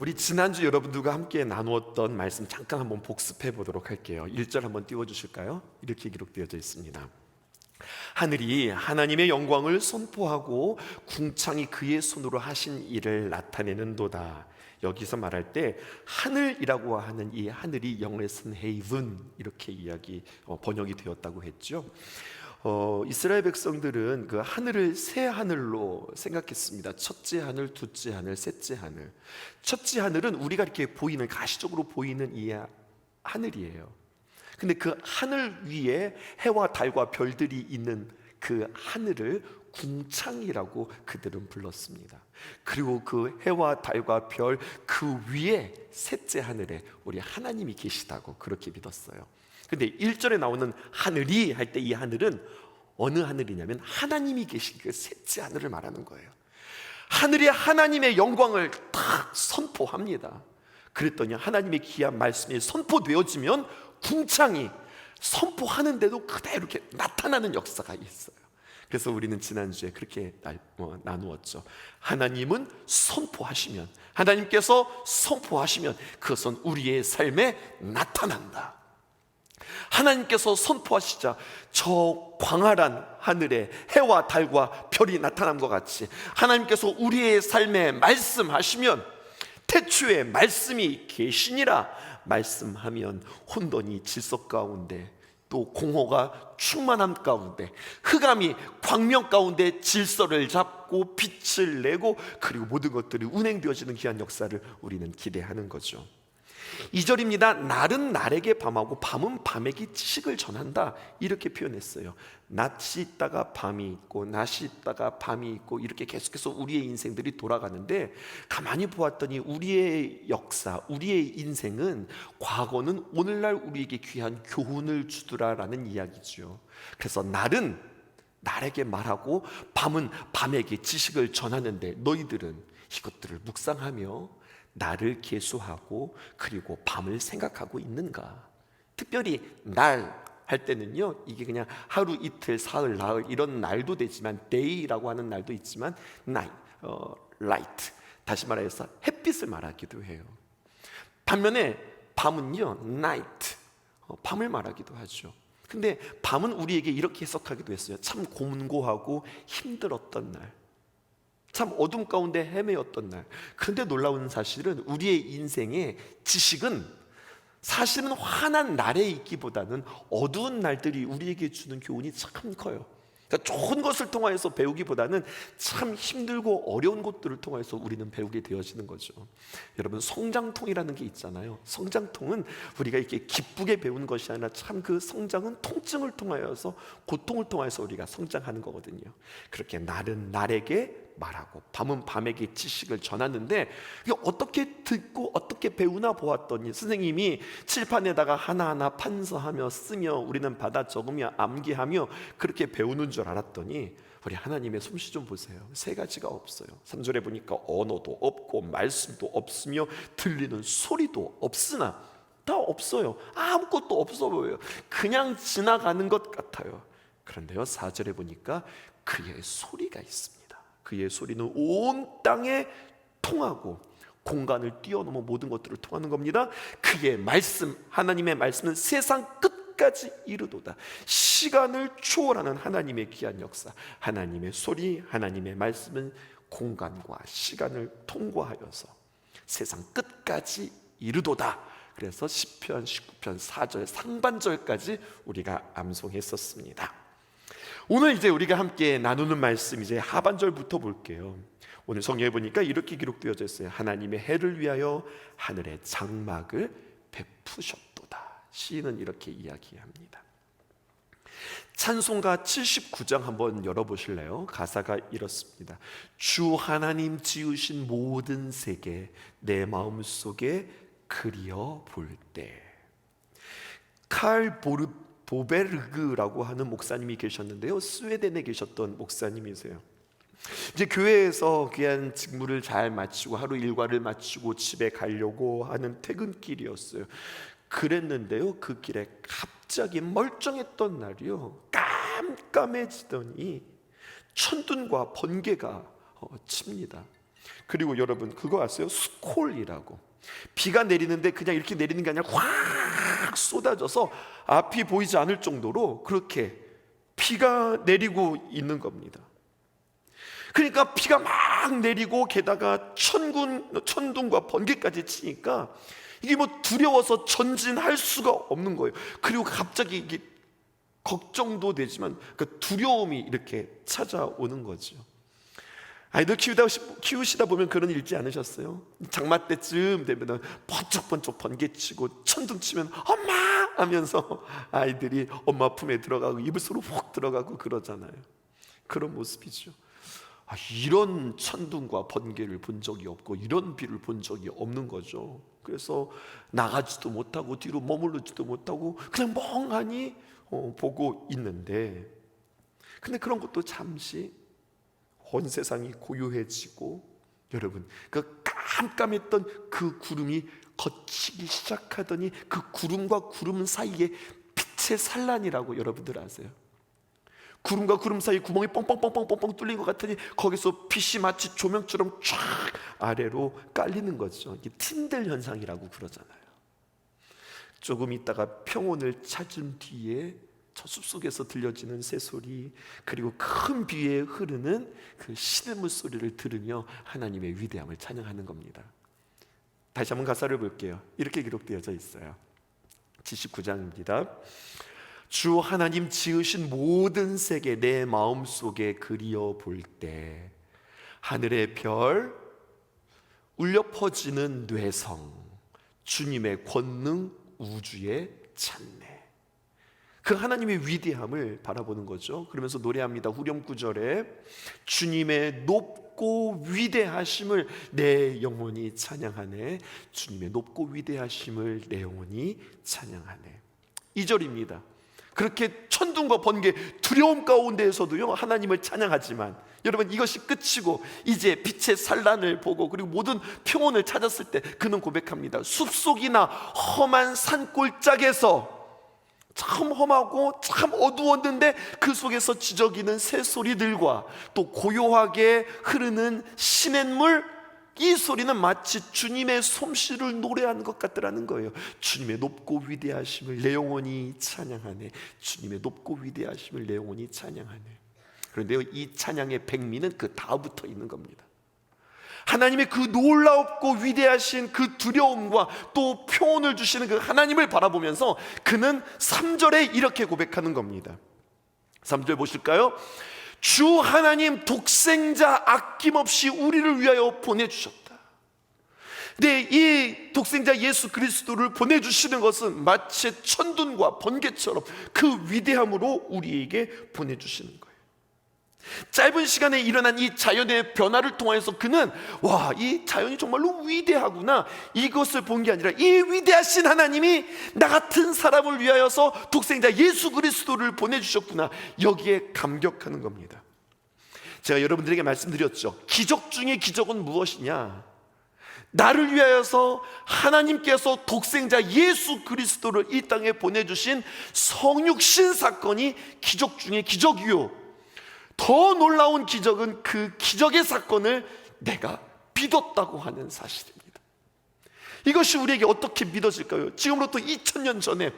우리 지난주 여러분들과 함께 나누었던 말씀 잠깐 한번 복습해 보도록 할게요. 1절 한번 띄워주실까요? 이렇게 기록되어져 있습니다. 하늘이 하나님의 영광을 선포하고 궁창이 그의 손으로 하신 일을 나타내는도다. 여기서 말할 때 하늘이라고 하는 이 하늘이 영어에서는 헤이븐 이렇게 번역이 되었다고 했죠. 이스라엘 백성들은 그 하늘을 세 하늘로 생각했습니다. 첫째 하늘, 둘째 하늘, 셋째 하늘. 첫째 하늘은 우리가 이렇게 보이는, 가시적으로 보이는 이 하늘이에요. 근데 그 하늘 위에 해와 달과 별들이 있는 그 하늘을 궁창이라고 그들은 불렀습니다. 그리고 그 해와 달과 별 그 위에 셋째 하늘에 우리 하나님이 계시다고 그렇게 믿었어요. 근데 1절에 나오는 하늘이 할 때 이 하늘은 어느 하늘이냐면 하나님이 계신 그 셋째 하늘을 말하는 거예요. 하늘이 하나님의 영광을 딱 선포합니다. 그랬더니 하나님의 귀한 말씀이 선포되어지면 궁창이 선포하는데도 그대로 이렇게 나타나는 역사가 있어요. 그래서 우리는 지난주에 그렇게 나누었죠. 하나님은 선포하시면, 하나님께서 선포하시면 그것은 우리의 삶에 나타난다. 하나님께서 선포하시자 저 광활한 하늘에 해와 달과 별이 나타난 것 같이 하나님께서 우리의 삶에 말씀하시면, 태초에 말씀이 계시니라 말씀하면 혼돈이 질서 가운데, 또 공허가 충만함 가운데, 흑암이 광명 가운데 질서를 잡고 빛을 내고, 그리고 모든 것들이 운행되어지는 귀한 역사를 우리는 기대하는 거죠. 2절입니다. 날은 날에게 밤하고 밤은 밤에게 지식을 전한다, 이렇게 표현했어요. 낮이 있다가 밤이 있고, 낮이 있다가 밤이 있고, 이렇게 계속해서 우리의 인생들이 돌아가는데, 가만히 보았더니 우리의 역사, 우리의 인생은, 과거는 오늘날 우리에게 귀한 교훈을 주더라라는 이야기죠. 그래서 날은 날에게 말하고 밤은 밤에게 지식을 전하는데, 너희들은 이것들을 묵상하며 나를 계수하고 그리고 밤을 생각하고 있는가? 특별히 날 할 때는요, 이게 그냥 하루, 이틀, 사흘, 나흘 이런 날도 되지만, day라고 하는 날도 있지만, night, light, 다시 말해서 햇빛을 말하기도 해요. 반면에 밤은요, night, 밤을 말하기도 하죠. 근데 밤은 우리에게 이렇게 해석하기도 했어요. 참 곤고하고 힘들었던 날, 참 어둠 가운데 헤매었던 날. 그런데 놀라운 사실은 우리의 인생의 지식은 사실은 환한 날에 있기보다는 어두운 날들이 우리에게 주는 교훈이 참 커요. 그러니까 좋은 것을 통하여서 배우기보다는 참 힘들고 어려운 것들을 통해서 우리는 배우게 되어지는 거죠. 여러분, 성장통이라는 게 있잖아요. 성장통은 우리가 이렇게 기쁘게 배우는 것이 아니라 참 그 성장은 통증을 통하여서, 고통을 통해서 우리가 성장하는 거거든요. 그렇게 날은 날에게 말하고 밤은 밤에게 지식을 전하는데, 이게 어떻게 듣고 어떻게 배우나 보았더니, 선생님이 칠판에다가 하나하나 판서하며 쓰며 우리는 받아 적으며 암기하며 그렇게 배우는 줄 알았더니, 우리 하나님의 솜씨 좀 보세요. 세 가지가 없어요. 3절에 보니까 언어도 없고 말씀도 없으며 들리는 소리도 없으나, 다 없어요. 아무것도 없어 보여요. 그냥 지나가는 것 같아요. 그런데요, 4절에 보니까 그의 소리가 있습니다. 그의 소리는 온 땅에 통하고 공간을 뛰어넘어 모든 것들을 통하는 겁니다. 그의 말씀, 하나님의 말씀은 세상 끝까지 이르도다. 시간을 초월하는 하나님의 귀한 역사, 하나님의 소리, 하나님의 말씀은 공간과 시간을 통과하여서 세상 끝까지 이르도다. 그래서 시편 19편 4절 상반절까지 우리가 암송했었습니다. 오늘 이제 우리가 함께 나누는 말씀, 이제 하반절부터 볼게요. 오늘 성경에 보니까 이렇게 기록되어져 있어요. 하나님의 해를 위하여 하늘의 장막을 베푸셨도다. 시인은 이렇게 이야기합니다. 찬송가 79장 한번 열어보실래요? 가사가 이렇습니다. 주 하나님 지으신 모든 세계 내 마음속에 그리어 볼 때. 칼 보베르그라고 하는 목사님이 계셨는데요, 스웨덴에 계셨던 목사님이세요. 이제 교회에서 귀한 직무를 잘 마치고 하루 일과를 마치고 집에 가려고 하는 퇴근길이었어요. 그랬는데요, 그 길에 갑자기 멀쩡했던 날이요, 깜깜해지더니 천둥과 번개가 칩니다. 그리고 여러분 그거 아세요? 스콜이라고. 비가 내리는데 그냥 이렇게 내리는 게 아니라 확 쏟아져서 앞이 보이지 않을 정도로 그렇게 비가 내리고 있는 겁니다. 그러니까 비가 막 내리고 게다가 천둥과 번개까지 치니까 이게 뭐 두려워서 전진할 수가 없는 거예요. 그리고 갑자기 이게 걱정도 되지만 그 두려움이 이렇게 찾아오는 거죠. 아이들 키우시다 보면 그런 일 있지 않으셨어요? 장마 때쯤 되면 번쩍번쩍 번개치고 천둥 치면 엄마 하면서 아이들이 엄마 품에 들어가고 이불 속으로 훅 들어가고 그러잖아요. 그런 모습이죠. 이런 천둥과 번개를 본 적이 없고 이런 비를 본 적이 없는 거죠. 그래서 나가지도 못하고 뒤로 머무르지도 못하고 그냥 멍하니 보고 있는데, 근데 그런 것도 잠시 온 세상이 고요해지고 여러분 그 깜깜했던 그 구름이 걷히기 시작하더니 그 구름과 구름 사이에 빛의 산란이라고 여러분들 아세요? 구름과 구름 사이 구멍이 뻥뻥뻥뻥뻥뻥 뚫린 것 같으니 거기서 빛이 마치 조명처럼 쫙 아래로 깔리는 거죠. 이게 틴들 현상이라고 그러잖아요. 조금 있다가 평온을 찾은 뒤에 저 숲속에서 들려지는 새소리, 그리고 큰 비에 흐르는 그 시냇물 소리를 들으며 하나님의 위대함을 찬양하는 겁니다. 다시 한번 가사를 볼게요. 이렇게 기록되어져 있어요. 79장입니다. 주 하나님 지으신 모든 세계 내 마음속에 그리어 볼 때 하늘의 별 울려 퍼지는 뇌성 주님의 권능 우주에 찬네. 그 하나님의 위대함을 바라보는 거죠. 그러면서 노래합니다. 후렴 구절에 주님의 높고 위대하심을 내 영혼이 찬양하네. 주님의 높고 위대하심을 내 영혼이 찬양하네. 2절입니다. 그렇게 천둥과 번개 두려움 가운데에서도요 하나님을 찬양하지만 여러분 이것이 끝이고 이제 빛의 산란을 보고 그리고 모든 평온을 찾았을 때 그는 고백합니다. 숲속이나 험한 산골짜기에서 참 험하고 참 어두웠는데 그 속에서 지저귀는 새소리들과 또 고요하게 흐르는 시냇물, 이 소리는 마치 주님의 솜씨를 노래하는 것 같더라는 거예요. 주님의 높고 위대하심을 내 영혼이 찬양하네. 주님의 높고 위대하심을 내 영혼이 찬양하네. 그런데요 이 찬양의 백미는 그 다음부터 있는 겁니다. 하나님의 그 놀랍고 위대하신 그 두려움과 또 평온을 주시는 그 하나님을 바라보면서 그는 3절에 이렇게 고백하는 겁니다. 3절 보실까요? 주 하나님 독생자 아낌없이 우리를 위하여 보내주셨다. 네, 이 독생자 예수 그리스도를 보내주시는 것은 마치 천둥과 번개처럼 그 위대함으로 우리에게 보내주시는 거예요. 짧은 시간에 일어난 이 자연의 변화를 통해서 그는 와, 이 자연이 정말로 위대하구나, 이것을 본 게 아니라 이 위대하신 하나님이 나 같은 사람을 위하여서 독생자 예수 그리스도를 보내주셨구나, 여기에 감격하는 겁니다. 제가 여러분들에게 말씀드렸죠. 기적 중에 기적은 무엇이냐? 나를 위하여서 하나님께서 독생자 예수 그리스도를 이 땅에 보내주신 성육신 사건이 기적 중에 기적이요, 더 놀라운 기적은 그 기적의 사건을 내가 믿었다고 하는 사실입니다. 이것이 우리에게 어떻게 믿어질까요? 지금으로부터 2000년 전에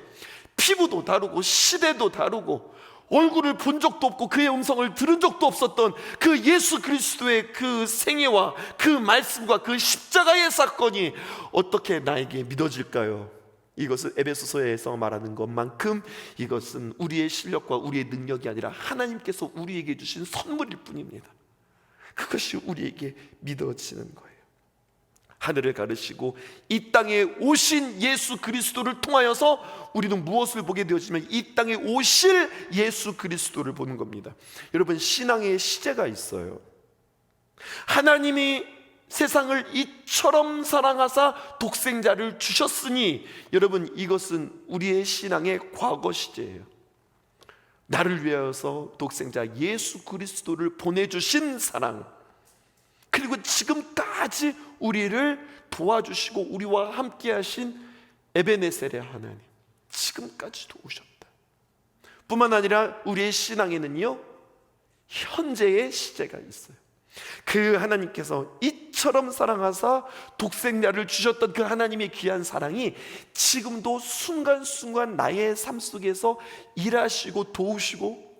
피부도 다르고 시대도 다르고 얼굴을 본 적도 없고 그의 음성을 들은 적도 없었던 그 예수 그리스도의 그 생애와 그 말씀과 그 십자가의 사건이 어떻게 나에게 믿어질까요? 이것은 에베소서에서 말하는 것만큼 이것은 우리의 실력과 우리의 능력이 아니라 하나님께서 우리에게 주신 선물일 뿐입니다. 그것이 우리에게 믿어지는 거예요. 하늘을 가르시고 이 땅에 오신 예수 그리스도를 통하여서 우리는 무엇을 보게 되어지면 이 땅에 오실 예수 그리스도를 보는 겁니다. 여러분, 신앙의 시제가 있어요. 하나님이 세상을 이처럼 사랑하사 독생자를 주셨으니, 여러분 이것은 우리의 신앙의 과거 시제예요. 나를 위하여서 독생자 예수 그리스도를 보내주신 사랑, 그리고 지금까지 우리를 도와주시고 우리와 함께 하신 에베네셀의 하나님, 지금까지도 오셨다. 뿐만 아니라 우리의 신앙에는요 현재의 시제가 있어요. 그 하나님께서 피처럼 사랑하사 독생자를 주셨던 그 하나님의 귀한 사랑이 지금도 순간순간 나의 삶 속에서 일하시고 도우시고,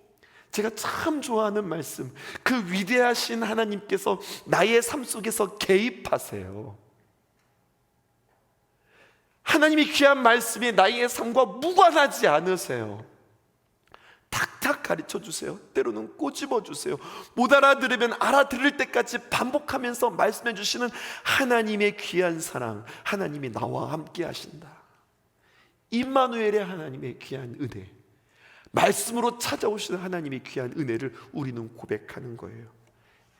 제가 참 좋아하는 말씀, 그 위대하신 하나님께서 나의 삶 속에서 개입하세요. 하나님의 귀한 말씀이 나의 삶과 무관하지 않으세요. 탁탁 가르쳐 주세요. 때로는 꼬집어 주세요. 못 알아들으면 알아들을 때까지 반복하면서 말씀해 주시는 하나님의 귀한 사랑, 하나님이 나와 함께 하신다. 임마누엘의 하나님의 귀한 은혜, 말씀으로 찾아오시는 하나님의 귀한 은혜를 우리는 고백하는 거예요.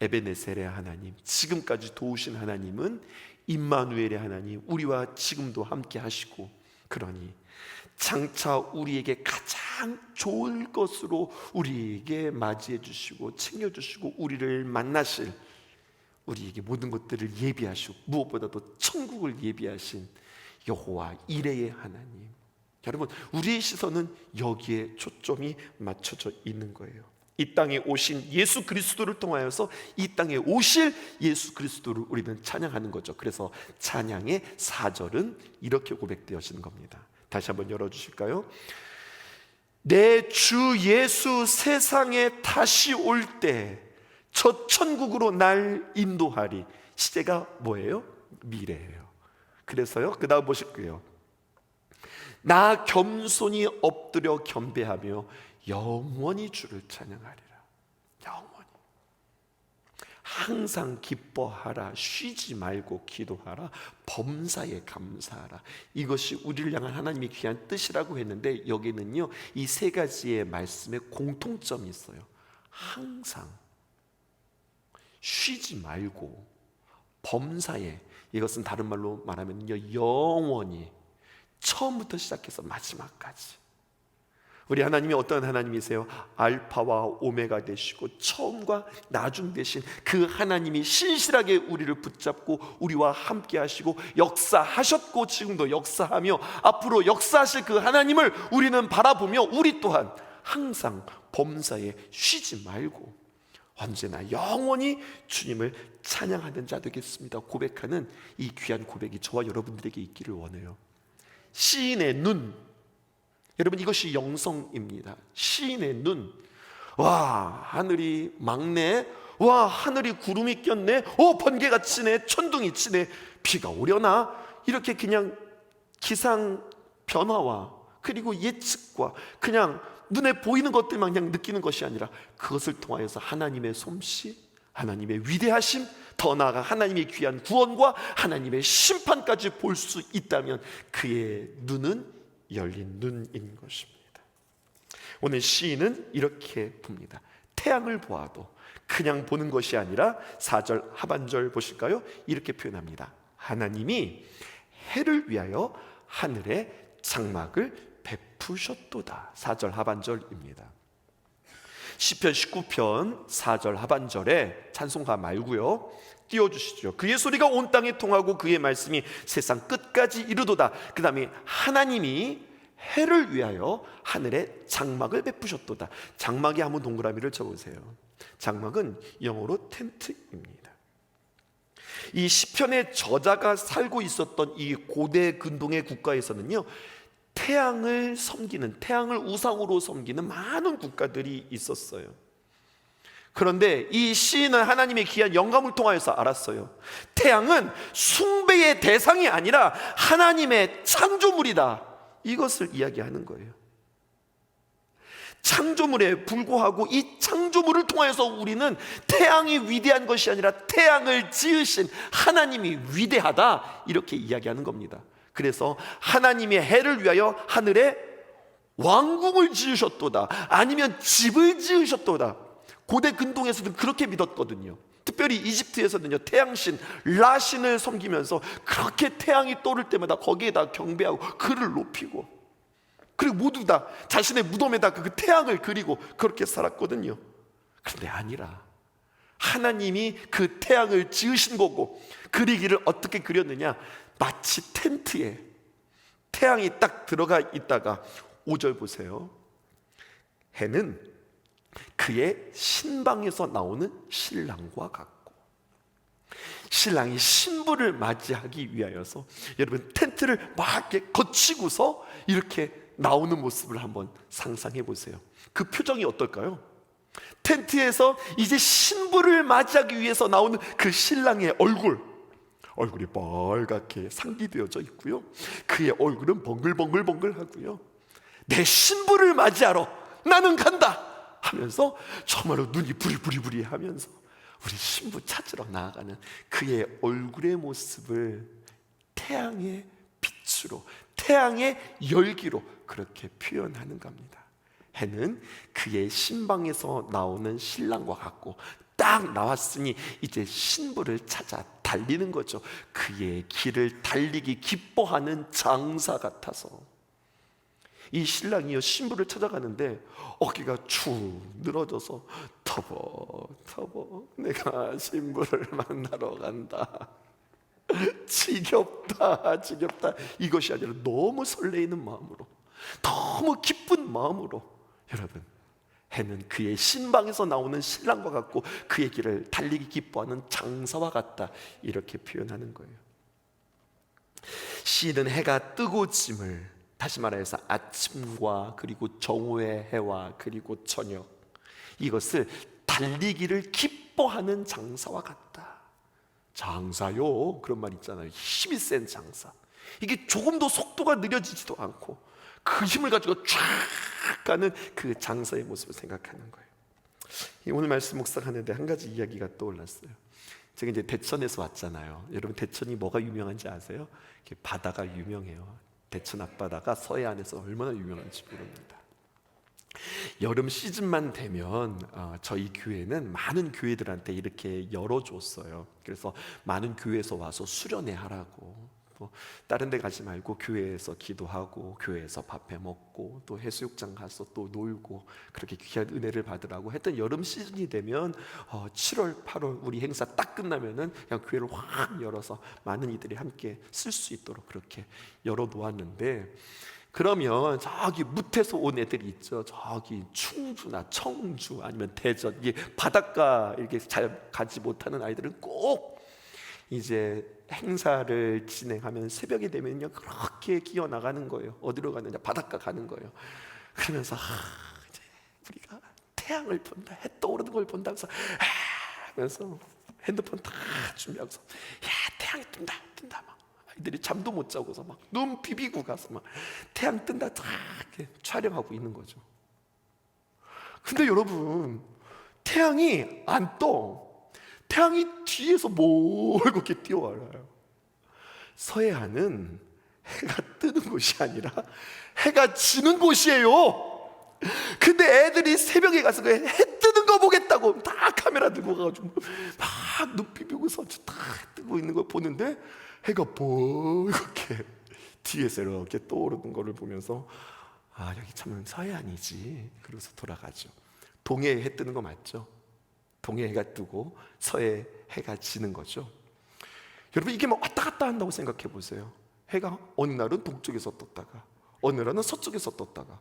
에베네셀의 하나님, 지금까지 도우신 하나님은 임마누엘의 하나님, 우리와 지금도 함께 하시고, 그러니 장차 우리에게 가장 좋을 것으로 우리에게 맞이해 주시고 챙겨주시고 우리를 만나실, 우리에게 모든 것들을 예비하시고 무엇보다도 천국을 예비하신 여호와 이레의 하나님, 여러분, 우리의 시선은 여기에 초점이 맞춰져 있는 거예요. 이 땅에 오신 예수 그리스도를 통하여서 이 땅에 오실 예수 그리스도를 우리는 찬양하는 거죠. 그래서 찬양의 4절은 이렇게 고백되어지는 겁니다. 다시 한번 열어주실까요? 내 주 예수 세상에 다시 올 때 저 천국으로 날 인도하리. 시제가 뭐예요? 미래예요. 그래서요, 그 다음 보실게요. 나 겸손히 엎드려 겸배하며 영원히 주를 찬양하리라. 영원히. 항상 기뻐하라. 쉬지 말고 기도하라. 범사에 감사하라. 이것이 우리를 향한 하나님의 귀한 뜻이라고 했는데, 여기는요 이 세 가지의 말씀에 공통점이 있어요. 항상, 쉬지 말고, 범사에, 이것은 다른 말로 말하면요 영원히, 처음부터 시작해서 마지막까지. 우리 하나님이 어떤 하나님이세요? 알파와 오메가 되시고 처음과 나중 되신 그 하나님이 신실하게 우리를 붙잡고 우리와 함께 하시고 역사하셨고 지금도 역사하며 앞으로 역사하실 그 하나님을 우리는 바라보며, 우리 또한 항상 범사에 쉬지 말고 언제나 영원히 주님을 찬양하는 자 되겠습니다 고백하는 이 귀한 고백이 저와 여러분들에게 있기를 원해요. 시인의 눈, 여러분, 이것이 영성입니다. 시인의 눈. 와, 하늘이 맑네. 와, 하늘이 구름이 꼈네. 오, 번개가 치네. 천둥이 치네. 비가 오려나? 이렇게 그냥 기상 변화와 그리고 예측과 그냥 눈에 보이는 것들만 그냥 느끼는 것이 아니라 그것을 통하여서 하나님의 솜씨, 하나님의 위대하심, 더 나아가 하나님의 귀한 구원과 하나님의 심판까지 볼 수 있다면 그의 눈은 열린 눈인 것입니다. 오늘 시인은 이렇게 봅니다. 태양을 보아도 그냥 보는 것이 아니라 4절 하반절 보실까요? 이렇게 표현합니다. 하나님이 해를 위하여 하늘에 장막을 베푸셨도다. 4절 하반절입니다. 시편 19편 4절 하반절에 찬송가 말고요, 띄워주시죠. 그의 소리가 온 땅에 통하고 그의 말씀이 세상 끝까지 이르도다. 그 다음에 하나님이 해를 위하여 하늘에 장막을 베푸셨도다. 장막에 한번 동그라미를 쳐보세요. 장막은 영어로 텐트입니다. 이 시편의 저자가 살고 있었던 이 고대 근동의 국가에서는요, 태양을 섬기는, 태양을 우상으로 섬기는 많은 국가들이 있었어요. 그런데 이 시인은 하나님의 귀한 영감을 통하여서 알았어요. 태양은 숭배의 대상이 아니라 하나님의 창조물이다. 이것을 이야기하는 거예요. 창조물에 불구하고 이 창조물을 통해서 우리는 태양이 위대한 것이 아니라 태양을 지으신 하나님이 위대하다, 이렇게 이야기하는 겁니다. 그래서 하나님의 해를 위하여 하늘에 왕궁을 지으셨도다, 아니면 집을 지으셨도다. 고대 근동에서는 그렇게 믿었거든요. 특별히 이집트에서는요, 태양신 라신을 섬기면서 그렇게 태양이 떠오를 때마다 거기에다 경배하고 그를 높이고, 그리고 모두 다 자신의 무덤에다 그 태양을 그리고 그렇게 살았거든요. 그런데 아니라 하나님이 그 태양을 지으신 거고, 그리기를 어떻게 그렸느냐, 마치 텐트에 태양이 딱 들어가 있다가 5절 보세요. 해는 그의 신방에서 나오는 신랑과 같고, 신랑이 신부를 맞이하기 위하여서 여러분 텐트를 막 이렇게 거치고서 이렇게 나오는 모습을 한번 상상해 보세요. 그 표정이 어떨까요? 텐트에서 이제 신부를 맞이하기 위해서 나오는 그 신랑의 얼굴이 빨갛게 상기되어져 있고요, 그의 얼굴은 번글번글번글하고요, 내 신부를 맞이하러 나는 간다 하면서 정말로 눈이 부리부리부리 하면서 우리 신부 찾으러 나아가는 그의 얼굴의 모습을 태양의 빛으로, 태양의 열기로 그렇게 표현하는 겁니다. 해는 그의 신방에서 나오는 신랑과 같고, 딱 나왔으니 이제 신부를 찾아 달리는 거죠. 그의 길을 달리기 기뻐하는 장사 같아서 이 신랑이요, 신부를 찾아가는데 어깨가 축 늘어져서 터벅터벅 내가 신부를 만나러 간다, 지겹다 지겹다, 이것이 아니라 너무 설레이는 마음으로, 너무 기쁜 마음으로, 여러분, 해는 그의 신방에서 나오는 신랑과 같고 그의 길을 달리기 기뻐하는 장사와 같다, 이렇게 표현하는 거예요. 시인은 해가 뜨고 짐을, 다시 말해서 아침과 그리고 정오의 해와 그리고 저녁, 이것을 달리기를 기뻐하는 장사와 같다. 장사요, 그런 말 있잖아요. 힘이 센 장사. 이게 조금도 속도가 느려지지도 않고 그 힘을 가지고 쫙 가는 그 장사의 모습을 생각하는 거예요. 오늘 말씀 묵상하는데 한 가지 이야기가 떠올랐어요. 제가 이제 대천에서 왔잖아요. 여러분, 대천이 뭐가 유명한지 아세요? 바다가 유명해요. 대천 앞바다가 서해안에서 얼마나 유명한지 모릅니다. 여름 시즌만 되면 저희 교회는 많은 교회들한테 이렇게 열어줬어요. 그래서 많은 교회에서 와서 수련회 하라고, 또 다른 데 가지 말고 교회에서 기도하고 교회에서 밥해 먹고 또 해수욕장 가서 또 놀고 그렇게 귀한 은혜를 받으라고 했던 여름 시즌이 되면 7월 8월 우리 행사 딱 끝나면은 그냥 교회를 확 열어서 많은 이들이 함께 쓸 수 있도록 그렇게 열어 놓았는데, 그러면 저기 무태서 온 애들이 있죠. 저기 충주나 청주 아니면 대전, 이게 바닷가 이렇게 잘 가지 못하는 아이들은 꼭 이제 행사를 진행하면 새벽이 되면요 그렇게 기어 나가는 거예요. 어디로 가느냐, 바닷가 가는 거예요. 그러면서 이제 우리가 태양을 본다, 해 떠오르는 걸 본다면서 하면서 핸드폰 다 준비하고서 야 태양이 뜬다 막 아이들이 잠도 못 자고서 막 눈 비비고 가서 막 태양 뜬다 다 이렇게 촬영하고 있는 거죠. 근데 여러분, 태양이 안 떠. 태양이 뒤에서 멀고 이렇게 뛰어와요. 서해안은 해가 뜨는 곳이 아니라 해가 지는 곳이에요. 근데 애들이 새벽에 가서 해 뜨는 거 보겠다고 다 카메라 들고 가가지고 막 눈 비비고서 다 뜨고 있는 걸 보는데, 해가 이렇게 뒤에서 이렇게 떠오르는 거를 보면서 여기 참 서해안이지, 그러고서 돌아가죠. 동해에 해 뜨는 거 맞죠? 동해 해가 뜨고 서해 해가 지는 거죠. 여러분, 이게 막 왔다 갔다 한다고 생각해 보세요. 해가 어느 날은 동쪽에서 떴다가 어느 날은 서쪽에서 떴다가,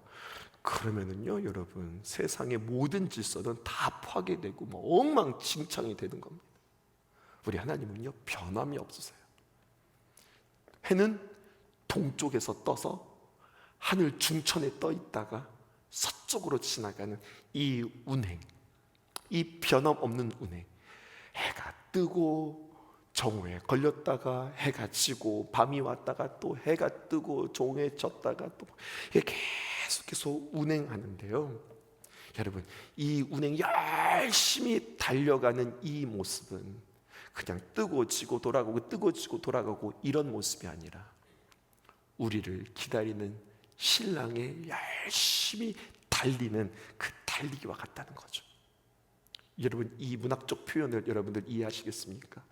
그러면은요 여러분, 세상의 모든 질서는 다 파괴되고 뭐 엉망진창이 되는 겁니다. 우리 하나님은요 변함이 없으세요. 해는 동쪽에서 떠서 하늘 중천에 떠 있다가 서쪽으로 지나가는 이 운행, 이 변함없는 운행, 해가 뜨고 정오에 걸렸다가 해가 지고, 밤이 왔다가 또 해가 뜨고 정오에 졌다가 또 이렇게 계속해서 운행하는데요, 여러분, 이 운행 열심히 달려가는 이 모습은 그냥 뜨고 지고 돌아가고 뜨고 지고 돌아가고 이런 모습이 아니라 우리를 기다리는 신랑의 열심히 달리는 그 달리기와 같다는 거죠. 여러분, 이 문학적 표현을 여러분들 이해하시겠습니까?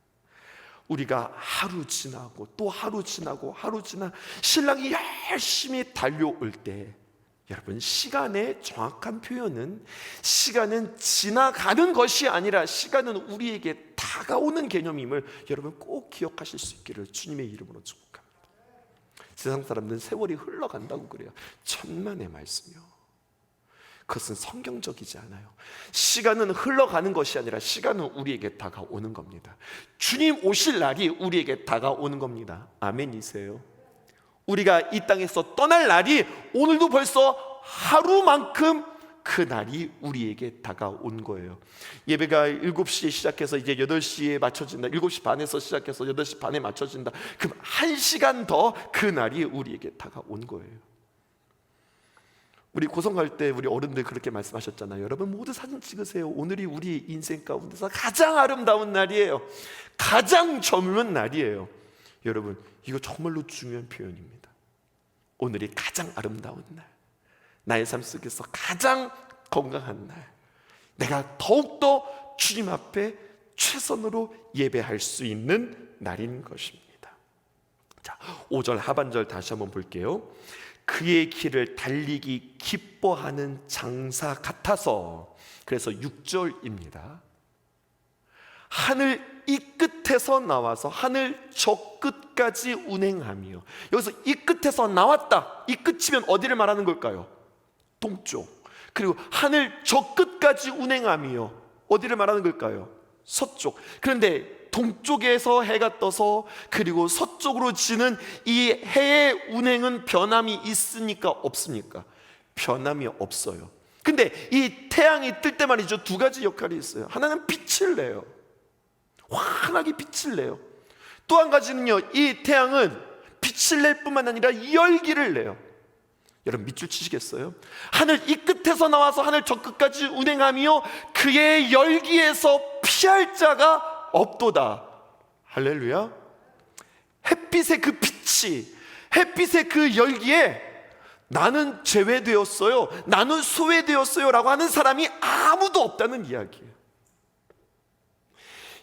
우리가 하루 지나고 또 하루 지나고 하루 지나 신랑이 열심히 달려올 때, 여러분, 시간의 정확한 표현은 시간은 지나가는 것이 아니라 시간은 우리에게 다가오는 개념임을 여러분 꼭 기억하실 수 있기를 주님의 이름으로 축복합니다. 세상 사람들은 세월이 흘러간다고 그래요. 천만의 말씀이요. 그것은 성경적이지 않아요. 시간은 흘러가는 것이 아니라 시간은 우리에게 다가오는 겁니다. 주님 오실 날이 우리에게 다가오는 겁니다. 아멘이세요? 우리가 이 땅에서 떠날 날이 오늘도 벌써 하루만큼 그 날이 우리에게 다가온 거예요. 예배가 7시에 시작해서 이제 8시에 맞춰진다. 7시 반에서 시작해서 8시 반에 맞춰진다. 그럼 1시간 더 그 날이 우리에게 다가온 거예요. 우리 고성 갈 때 우리 어른들 그렇게 말씀하셨잖아요. 여러분 모두 사진 찍으세요. 오늘이 우리 인생 가운데서 가장 아름다운 날이에요. 가장 젊은 날이에요. 여러분 이거 정말로 중요한 표현입니다. 오늘이 가장 아름다운 날, 나의 삶 속에서 가장 건강한 날, 내가 더욱더 주님 앞에 최선으로 예배할 수 있는 날인 것입니다. 자, 5절 하반절 다시 한번 볼게요. 그의 길을 달리기 기뻐하는 장사 같아서. 그래서 6절입니다. 하늘 이 끝에서 나와서 하늘 저 끝까지 운행하며. 여기서 이 끝에서 나왔다, 이 끝이면 어디를 말하는 걸까요? 동쪽. 그리고 하늘 저 끝까지 운행하며 어디를 말하는 걸까요? 서쪽. 그런데 동쪽에서 해가 떠서 그리고 서쪽으로 지는 이 해의 운행은 변함이 있습니까? 없습니까? 변함이 없어요. 근데 이 태양이 뜰 때 말이죠, 두 가지 역할이 있어요. 하나는 빛을 내요. 환하게 빛을 내요. 또 한 가지는요, 이 태양은 빛을 낼 뿐만 아니라 열기를 내요. 여러분 밑줄 치시겠어요? 하늘 이 끝에서 나와서 하늘 저 끝까지 운행하며 그의 열기에서 피할 자가 없도다. 할렐루야. 햇빛의 그 빛이, 햇빛의 그 열기에 나는 제외되었어요, 나는 소외되었어요 라고 하는 사람이 아무도 없다는 이야기예요.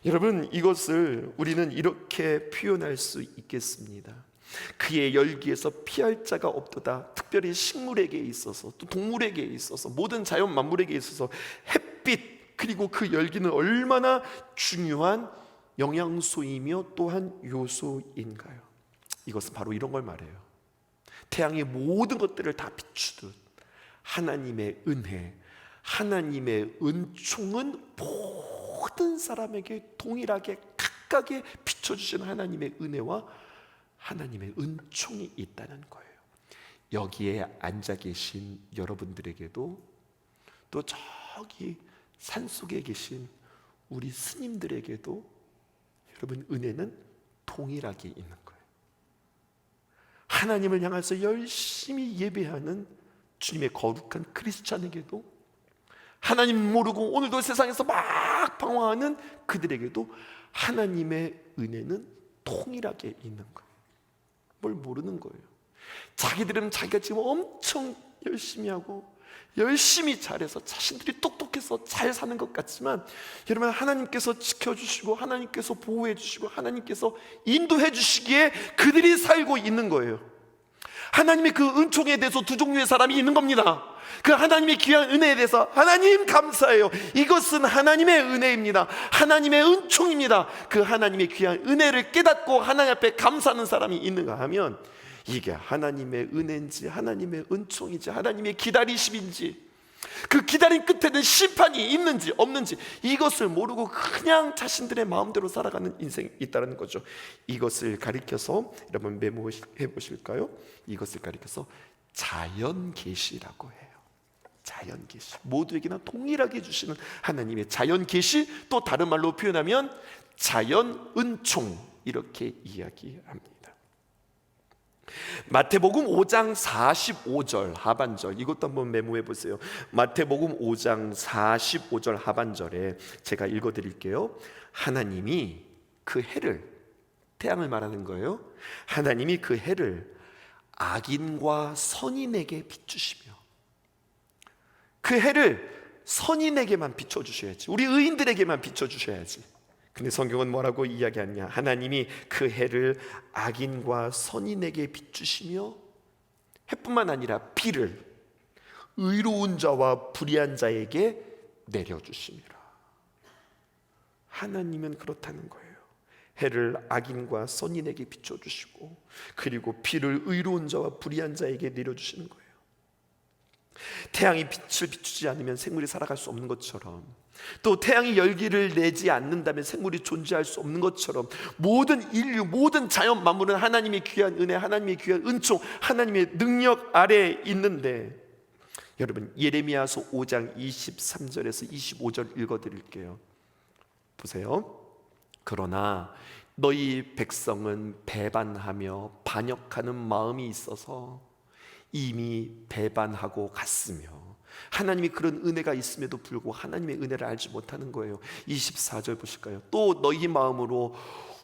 여러분 이것을 우리는 이렇게 표현할 수 있겠습니다. 그의 열기에서 피할 자가 없도다. 특별히 식물에게 있어서, 또 동물에게 있어서, 모든 자연 만물에게 있어서 햇빛 그리고 그 열기는 얼마나 중요한 영양소이며 또한 요소인가요? 이것은 바로 이런 걸 말해요. 태양이 모든 것들을 다 비추듯 하나님의 은혜, 하나님의 은총은 모든 사람에게 동일하게 각각에 비춰주시는 하나님의 은혜와 하나님의 은총이 있다는 거예요. 여기에 앉아 계신 여러분들에게도, 또 저기 산속에 계신 우리 스님들에게도 여러분 은혜는 동일하게 있는 거예요. 하나님을 향해서 열심히 예배하는 주님의 거룩한 크리스찬에게도, 하나님 모르고 오늘도 세상에서 막 방황하는 그들에게도 하나님의 은혜는 동일하게 있는 거예요. 뭘 모르는 거예요. 자기들은 자기가 지금 엄청 열심히 하고 열심히 잘해서 자신들이 똑똑해서 잘 사는 것 같지만, 여러분 하나님께서 지켜주시고 하나님께서 보호해 주시고 하나님께서 인도해 주시기에 그들이 살고 있는 거예요. 하나님의 그 은총에 대해서 두 종류의 사람이 있는 겁니다. 그 하나님의 귀한 은혜에 대해서 하나님 감사해요, 이것은 하나님의 은혜입니다, 하나님의 은총입니다. 그 하나님의 귀한 은혜를 깨닫고 하나님 앞에 감사하는 사람이 있는가 하면, 이게 하나님의 은혜인지 하나님의 은총인지 하나님의 기다리심인지, 그 기다림 끝에는 심판이 있는지 없는지 이것을 모르고 그냥 자신들의 마음대로 살아가는 인생이 있다는 거죠. 이것을 가리켜서 여러분 메모해 보실까요? 이것을 가리켜서 자연계시라고 해요. 자연계시, 모두에게나 동일하게 주시는 하나님의 자연계시, 또 다른 말로 표현하면 자연은총, 이렇게 이야기합니다. 마태복음 5장 45절 하반절, 이것도 한번 메모해 보세요. 마태복음 5장 45절 하반절에 제가 읽어 드릴게요. 하나님이 그 해를, 태양을 말하는 거예요. 하나님이 그 해를 악인과 선인에게 비추시며, 그 해를 선인에게만 비춰주셔야지, 우리 의인들에게만 비춰주셔야지. 근데 성경은 뭐라고 이야기하냐? 하나님이 그 해를 악인과 선인에게 비추시며, 해뿐만 아니라 비를 의로운 자와 불의한 자에게 내려주심이라. 하나님은 그렇다는 거예요. 해를 악인과 선인에게 비춰주시고, 그리고 비를 의로운 자와 불의한 자에게 내려주시는 거예요. 태양이 빛을 비추지 않으면 생물이 살아갈 수 없는 것처럼, 또 태양이 열기를 내지 않는다면 생물이 존재할 수 없는 것처럼, 모든 인류, 모든 자연 만물은 하나님의 귀한 은혜, 하나님의 귀한 은총, 하나님의 능력 아래에 있는데, 여러분 예레미야서 5장 23절에서 25절 읽어드릴게요. 보세요. 그러나 너희 백성은 배반하며 반역하는 마음이 있어서 이미 배반하고 갔으며, 하나님이 그런 은혜가 있음에도 불구하고 하나님의 은혜를 알지 못하는 거예요. 24절 보실까요? 또 너희 마음으로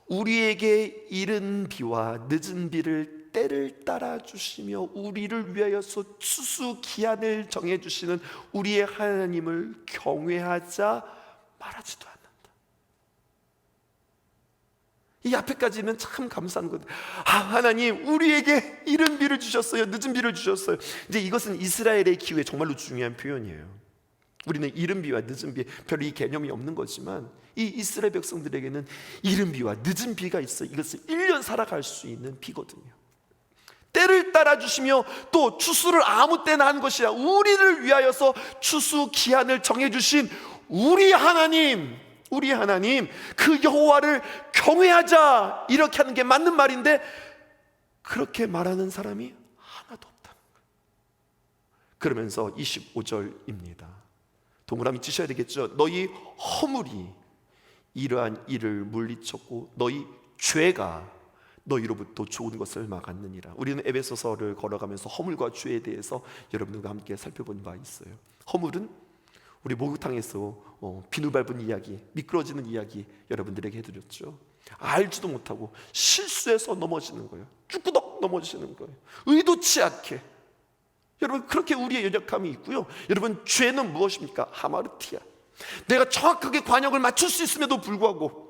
우리에게 이른 비와 늦은 비를 때를 따라 주시며 우리를 위하여서 추수기한을 정해주시는 우리의 하나님을 경외하자 말하지도 않는다. 이 앞에까지는 참 감사한 것. 하나님 우리에게 이른 비를 주셨어요, 늦은 비를 주셨어요. 이제 이것은 이스라엘의 기후에 정말로 중요한 표현이에요. 우리는 이른 비와 늦은 비 별로 이 개념이 없는 거지만, 이 이스라엘 백성들에게는 이른 비와 늦은 비가 있어요. 이것은 1년 살아갈 수 있는 비거든요. 때를 따라 주시며 또 추수를 아무 때나 하는 것이 아니라 우리를 위하여서 추수 기한을 정해주신 우리 하나님, 그 여호와를 경외하자, 이렇게 하는 게 맞는 말인데 그렇게 말하는 사람이 하나도 없다는 거예요. 그러면서 25절입니다. 동그라미 치셔야 되겠죠. 너희 허물이 이러한 일을 물리쳤고 너희 죄가 너희로부터 좋은 것을 막았느니라. 우리는 에베소서를 걸어가면서 허물과 죄에 대해서 여러분들과 함께 살펴본 바 있어요. 허물은 우리 목욕탕에서 비누 밟은 이야기, 미끄러지는 이야기 여러분들에게 해드렸죠. 알지도 못하고 실수해서 넘어지는 거예요. 쭈꾸덕 넘어지는 거예요. 의도치 않게. 여러분 그렇게 우리의 연약함이 있고요. 여러분 죄는 무엇입니까? 하마르티아. 내가 정확하게 관역을 맞출 수 있음에도 불구하고,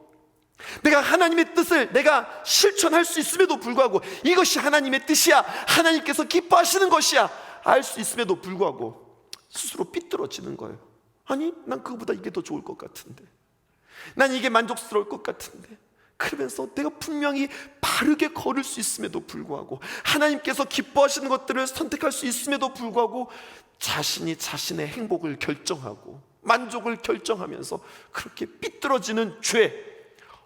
내가 하나님의 뜻을 내가 실천할 수 있음에도 불구하고, 이것이 하나님의 뜻이야, 하나님께서 기뻐하시는 것이야 알 수 있음에도 불구하고 스스로 삐뚤어지는 거예요. 아니 난 그거보다 이게 더 좋을 것 같은데, 난 이게 만족스러울 것 같은데, 그러면서 내가 분명히 바르게 걸을 수 있음에도 불구하고, 하나님께서 기뻐하시는 것들을 선택할 수 있음에도 불구하고 자신이 자신의 행복을 결정하고 만족을 결정하면서 그렇게 삐뚤어지는 죄,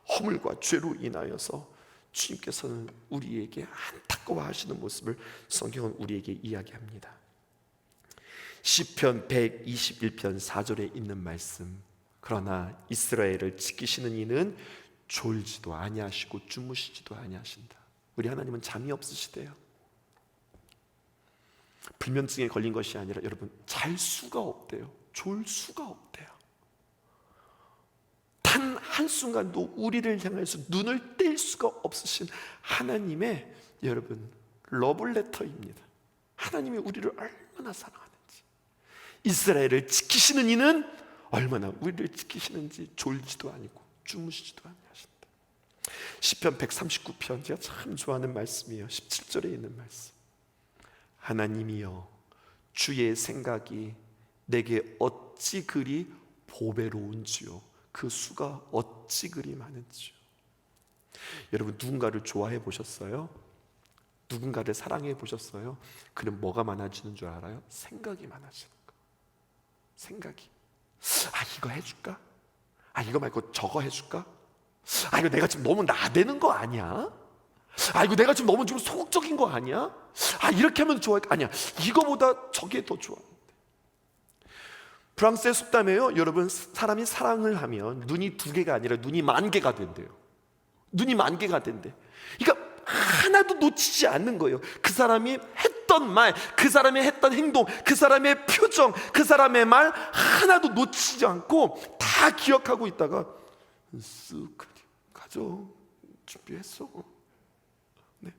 허물과 죄로 인하여서 주님께서는 우리에게 안타까워하시는 모습을 성경은 우리에게 이야기합니다. 시편 121편 4절에 있는 말씀, 그러나 이스라엘을 지키시는 이는 졸지도 아니하시고 주무시지도 아니하신다. 우리 하나님은 잠이 없으시대요. 불면증에 걸린 것이 아니라 여러분 잘 수가 없대요. 졸 수가 없대요. 단 한순간도 우리를 향해서 눈을 뗄 수가 없으신 하나님의 여러분 러블레터입니다. 하나님이 우리를 얼마나 사랑하는지, 이스라엘을 지키시는 이는 얼마나 우리를 지키시는지 졸지도 아니고 주무시지도 아니하신다. 시편 139편 제가 참 좋아하는 말씀이에요. 17절에 있는 말씀. 하나님이여 주의 생각이 내게 어찌 그리 보배로운지요, 그 수가 어찌 그리 많은지요. 여러분 누군가를 좋아해 보셨어요? 누군가를 사랑해 보셨어요? 그럼 뭐가 많아지는 줄 알아요? 생각이 많아지는 거. 생각이, 이거 해줄까? 이거 말고 저거 해줄까? 이거 내가 지금 너무 나대는 거 아니야? 이거 내가 지금 너무 소극적인 거 아니야? 이렇게 하면 좋아할까? 아니야, 이거보다 저게 더 좋아. 프랑스의 속담에요, 여러분 사람이 사랑을 하면 눈이 2개가 아니라 눈이 10,000개가 된대요. 눈이 10,000개가 된대. 그러니까 하나도 놓치지 않는 거예요. 그 사람이 했던 말, 그 사람이 했던 행동, 그 사람의 표정, 그 사람의 말 하나도 놓치지 않고 다 기억하고 있다가 쓱 가져, 준비했어. 네.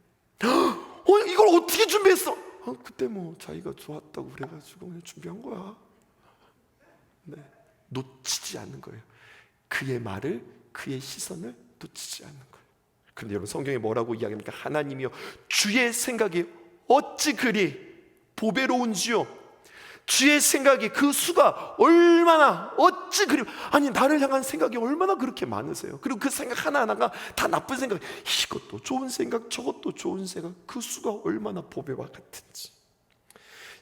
이걸 어떻게 준비했어? 그때 뭐 자기가 좋았다고 그래가지고 그냥 준비한 거야. 네. 놓치지 않는 거예요. 그의 말을, 그의 시선을 놓치지 않는 거예요. 그런데 여러분 성경에 뭐라고 이야기합니까? 하나님이여 주의 생각이 어찌 그리 보배로운지요, 주의 생각이 그 수가 얼마나 어찌 그리, 나를 향한 생각이 얼마나 그렇게 많으세요. 그리고 그 생각 하나하나가 다 나쁜 생각, 이것도 좋은 생각, 저것도 좋은 생각, 그 수가 얼마나 보배와 같은지.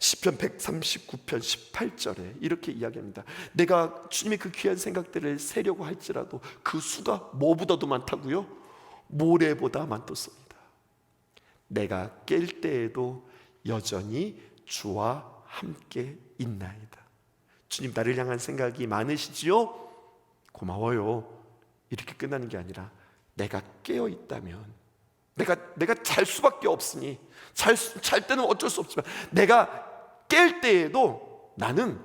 시편 139편 18절에 이렇게 이야기합니다. 내가 주님의 그 귀한 생각들을 세려고 할지라도 그 수가 뭐보다도 많다고요? 모래보다 많도소이다. 내가 깰 때에도 여전히 주와 함께 있나이다. 주님, 나를 향한 생각이 많으시지요? 고마워요. 이렇게 끝나는 게 아니라 내가 깨어 있다면, 내가 잘 수밖에 없으니, 잘 때는 어쩔 수 없지만 내가 깰 때에도 나는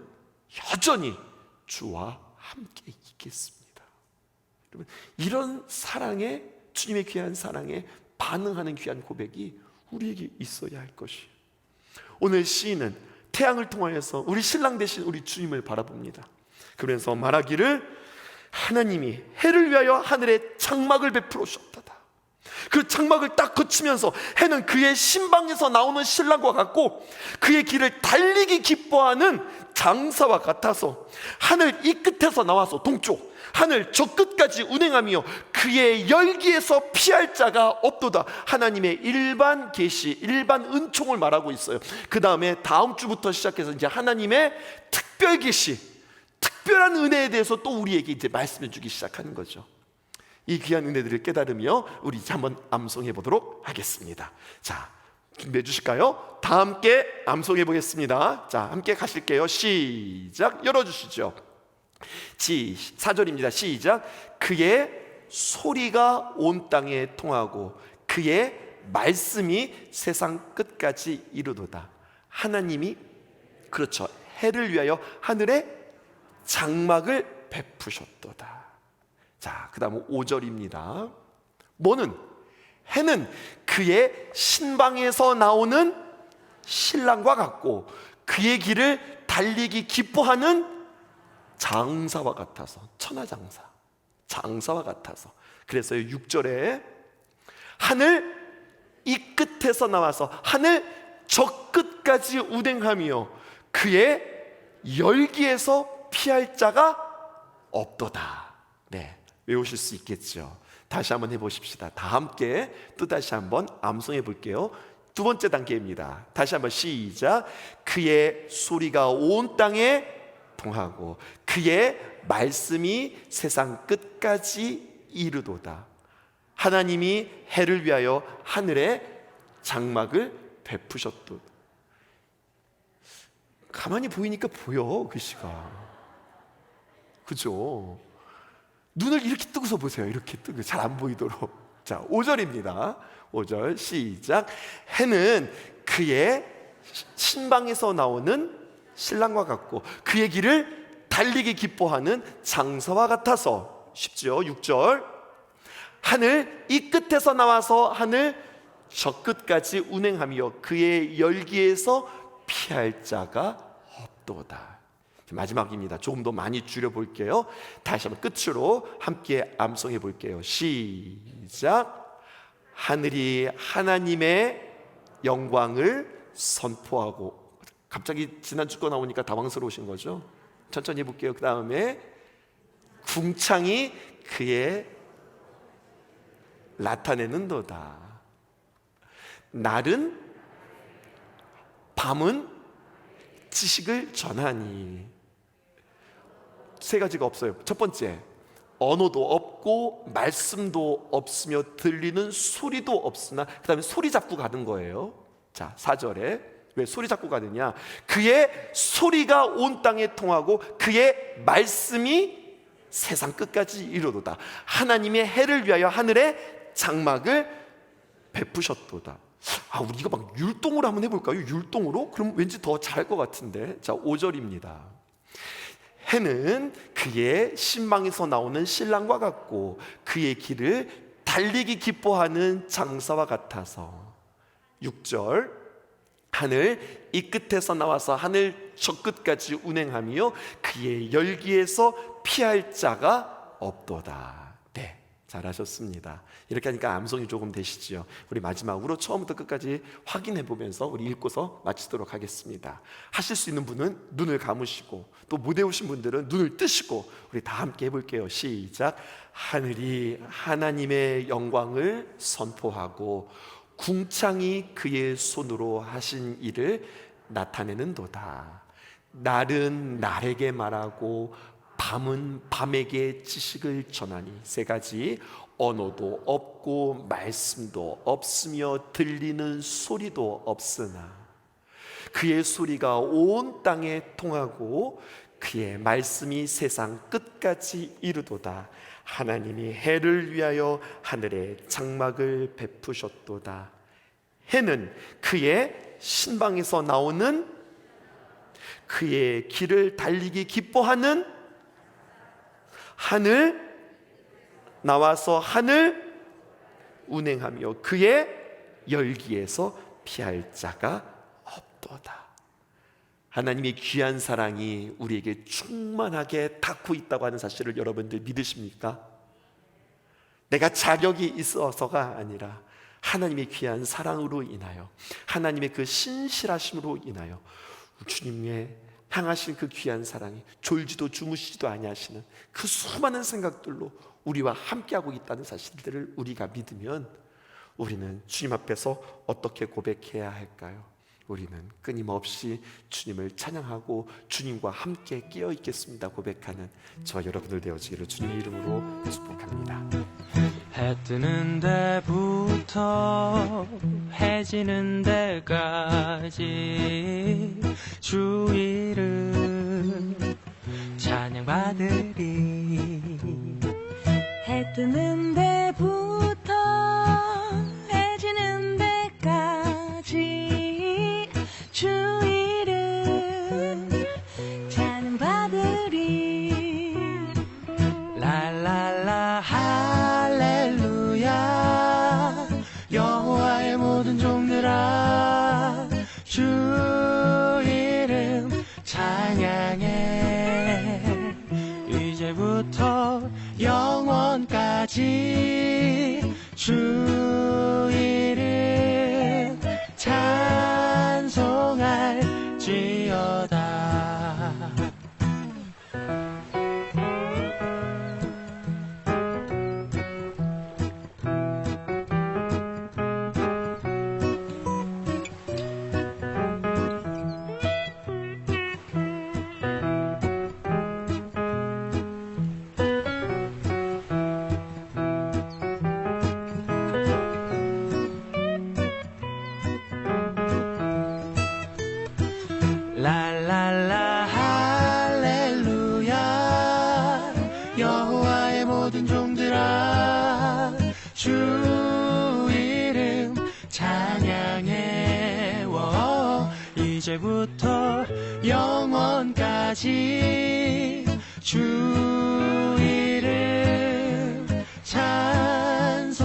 여전히 주와 함께 있겠습니다. 여러분, 이런 사랑에, 주님의 귀한 사랑에 반응하는 귀한 고백이 우리에게 있어야 할 것이에요. 오늘 시인은 태양을 통하여서 우리 신랑 되신 우리 주님을 바라봅니다. 그러면서 말하기를 하나님이 해를 위하여 하늘에 장막을 베풀어 주셨다. 그 장막을 딱 거치면서 해는 그의 신방에서 나오는 신랑과 같고 그의 길을 달리기 기뻐하는 장사와 같아서 하늘 이 끝에서 나와서 동쪽, 하늘 저 끝까지 운행하며 그의 열기에서 피할 자가 없도다. 하나님의 일반 계시, 일반 은총을 말하고 있어요. 그 다음에 다음 주부터 시작해서 이제 하나님의 특별 계시, 특별한 은혜에 대해서 또 우리에게 이제 말씀해 주기 시작하는 거죠. 이 귀한 은혜들을 깨달으며 우리 이제 한번 암송해 보도록 하겠습니다. 자, 준비해 주실까요? 다 함께 암송해 보겠습니다. 자, 함께 가실게요. 시작. 열어주시죠. 4절입니다. 시작. 그의 소리가 온 땅에 통하고 그의 말씀이 세상 끝까지 이르도다. 하나님이, 그렇죠, 해를 위하여 하늘에 장막을 베푸셨도다. 자, 그 다음 5절입니다. 뭐는? 해는 그의 신방에서 나오는 신랑과 같고 그의 길을 달리기 기뻐하는 장사와 같아서, 천하장사, 장사와 같아서. 그래서 6절에 하늘 이 끝에서 나와서 하늘 저 끝까지 운행하며 그의 열기에서 피할 자가 없도다. 네, 외우실 수 있겠죠. 다시 한번 해보십시다. 다 함께 또 다시 한번 암송해 볼게요. 두 번째 단계입니다. 다시 한번 시작. 그의 소리가 온 땅에 통하고 그의 말씀이 세상 끝까지 이르도다. 하나님이 해를 위하여 하늘에 장막을 베푸셨도다. 가만히 보이니까 보여, 글씨가. 그죠? 눈을 이렇게 뜨고서 보세요. 이렇게 뜨고 잘 안 보이도록. 자, 5절입니다. 5절 시작. 해는 그의 신방에서 나오는 신랑과 같고 그의 길을 달리기 기뻐하는 장사와 같아서. 쉽죠? 6절. 하늘 이 끝에서 나와서 하늘 저 끝까지 운행하며 그의 열기에서 피할 자가 없도다. 마지막입니다. 조금 더 많이 줄여볼게요. 다시 한번 끝으로 함께 암송해 볼게요. 시작. 하늘이 하나님의 영광을 선포하고. 갑자기 지난주 거 나오니까 당황스러우신 거죠? 천천히 해볼게요. 그 다음에 궁창이 그의 나타내는도다. 날은 밤은 지식을 전하니. 세 가지가 없어요. 첫 번째, 언어도 없고 말씀도 없으며 들리는 소리도 없으나, 그 다음에 소리 잡고 가는 거예요. 자, 4절에 왜 소리 잡고 가느냐? 그의 소리가 온 땅에 통하고 그의 말씀이 세상 끝까지 이르도다. 하나님의 해를 위하여 하늘에 장막을 베푸셨도다. 아, 우리 이거 막 율동으로 한번 해볼까요? 율동으로? 그럼 왠지 더 잘할 것 같은데. 자, 5절입니다. 해는 그의 신방에서 나오는 신랑과 같고 그의 길을 달리기 기뻐하는 장사와 같아서. 6절. 하늘 이 끝에서 나와서 하늘 저 끝까지 운행하며 그의 열기에서 피할 자가 없도다. 네, 잘하셨습니다. 이렇게 하니까 암송이 조금 되시지요. 우리 마지막으로 처음부터 끝까지 확인해 보면서 우리 읽고서 마치도록 하겠습니다. 하실 수 있는 분은 눈을 감으시고 또 못 외우신 분들은 눈을 뜨시고 우리 다 함께 해볼게요. 시작. 하늘이 하나님의 영광을 선포하고 궁창이 그의 손으로 하신 일을 나타내는도다. 날은 날에게 말하고 밤은 밤에게 지식을 전하니. 세 가지. 언어도 없고 말씀도 없으며 들리는 소리도 없으나 그의 소리가 온 땅에 통하고 그의 말씀이 세상 끝까지 이르도다. 하나님이 해를 위하여 하늘에 장막을 베푸셨도다. 해는 그의 신방에서 나오는, 그의 길을 달리기 기뻐하는, 하늘 나와서 하늘 운행하며 그의 열기에서 피할 자가 없도다. 하나님의 귀한 사랑이 우리에게 충만하게 닿고 있다고 하는 사실을 여러분들 믿으십니까? 내가 자격이 있어서가 아니라 하나님의 귀한 사랑으로 인하여, 하나님의 그 신실하심으로 인하여 주님의 향하신 그 귀한 사랑이 졸지도 주무시지도 아니하시는 그 수많은 생각들로 우리와 함께하고 있다는 사실들을 우리가 믿으면 우리는 주님 앞에서 어떻게 고백해야 할까요? 우리는 끊임없이 주님을 찬양하고 주님과 함께 끼어 있겠습니다 고백하는 저와 여러분들 되어지기를 주님의 이름으로 축복합니다. 해 뜨는 데부터 해 지는 데까지 주 이름 찬양받으리. 해 뜨는 데부터 해 지는 데까지 주 이름 찬양받으리. 랄랄라 할렐루야. 여호와의 모든 종들아 주 이름 찬양해. 이제부터 영원까지 주 이름 찬송할지어다. 랄랄라 할렐루야. 여호와의 모든 종들아 주 이름 찬양해. 이제부터 영원까지 주 이름 찬송할지어다.